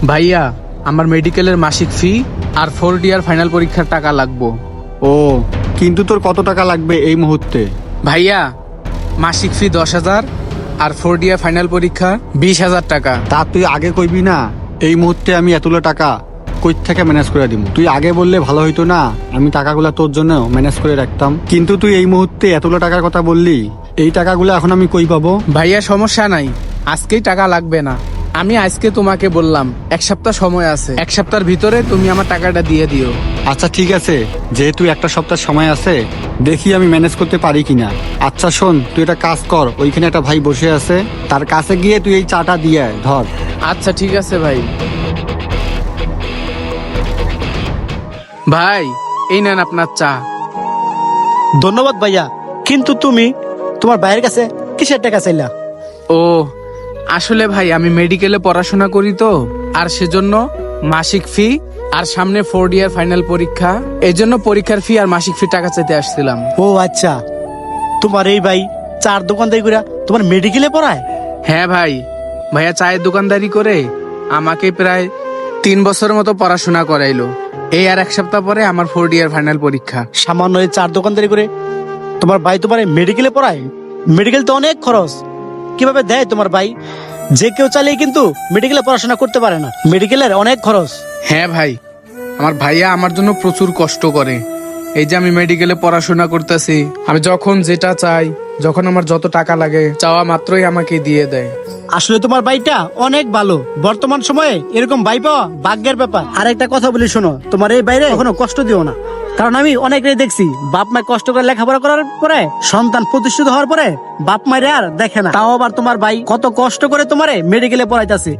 ভাইয়া, আমার মেডিকেলের মাসিক ফি আর 4th ইয়ার ফাইনাল পরীক্ষার টাকা লাগবো। ও, কিন্তু তোর কত টাকা লাগবে এই মুহূর্তে? ভাইয়া, মাসিক ফি 10,000 আর 4th ইয়ার ফাইনাল পরীক্ষা 20,000 টাকা। তা তুই আগে কইবি না? এই মুহূর্তে আমি এতগুলো টাকা কই থেকে ম্যানেজ করে দিব? তুই আগে বললে ভালো হইতো না? আমি টাকাগুলো তোর জন্য ম্যানেজ করে রাখতাম। কিন্তু তুই এই মুহূর্তে এতগুলো টাকার কথা বললি, এই টাকাগুলো এখন আমি কই পাবো? ভাইয়া, সমস্যা নাই, আজকেই টাকা লাগবে না। আমি আজকে তোমাকে বললাম 1 সপ্তাহ সময় আছে, 1 সপ্তাহের ভিতরে তুমি আমার টাকাটা দিয়ে দিও। আচ্ছা ঠিক আছে, যেহেতু একটা সপ্তাহ সময় আছে, দেখি আমি ম্যানেজ করতে পারি কিনা। আচ্ছা শোন, তুই একটা কাজ কর, ওইখানে একটা ভাই বসে আছে, তার কাছে গিয়ে তুই এই চাটা দিয়ে আয়, ধর। আচ্ছা ঠিক আছে ভাই। ভাই, এই নেন আপনার চা। ধন্যবাদ ভাইয়া, কিন্তু তুমি তোমার ভাইয়ের কাছে কিসের টাকা চাইলা? ও, আসলে ভাই আমি মেডিকেলে পড়াশোনা করি তো, আর সেজন্য মাসিক ফি আর সামনে 4th ইয়ার ফাইনাল পরীক্ষা, এই জন্য পরীক্ষার ফি আর মাসিক ফি টাকা চাইতে আসছিলাম। ও আচ্ছা, তোমার এই ভাই চার দোকানদারি করে তোমার মেডিকেলে পড়ায়? হ্যাঁ ভাই, ভাইয়া চায়ের দোকানদারি করে আমাকে প্রায় 3 বছরের মতো পড়াশোনা করাইলো। এই আর 1 সপ্তাহ পরে আমার 4th ইয়ার ফাইনাল পরীক্ষা। সামান্য এই চার দোকানদারি করে তোমার ভাই তোমার মেডিকেলে পড়ায়? মেডিকেল তো অনেক খরচ, কিভাবে দেয় তোমার ভাই? যে কেউ চালিয়ে কিন্তু মেডিকেলে পড়াশোনা করতে পারে না, মেডিকেলের অনেক খরচ। হ্যাঁ ভাই, আমার ভাইয়া আমার জন্য প্রচুর কষ্ট করে। এই যে আমি মেডিকেলে পড়াশোনা করতেছি, আমি যখন যেটা চাই, যখন আমার যত টাকা লাগে, চাওয়া মাত্রই আমাকে দিয়ে দেয়। আসলে তোমার ভাইটা অনেক ভালো। বর্তমান সময়ে এরকম ভাই পাওয়া ভাগ্যের ব্যাপার। আর একটা কথা বলি শোনো, তোমার এই বাইরে কখনো কষ্ট দিও না, কারণ আমি অনেকটাই দেখছি বাপ মায় কষ্ট করে লেখাপড়া করার পরে সন্তান প্রতিষ্ঠিত হওয়ার পরে বাপ মায়ের আর দেখে না। তাও আবার তোমার ভাই কত কষ্ট করে তোমারে মেডিকেলে পড়াইতাছে।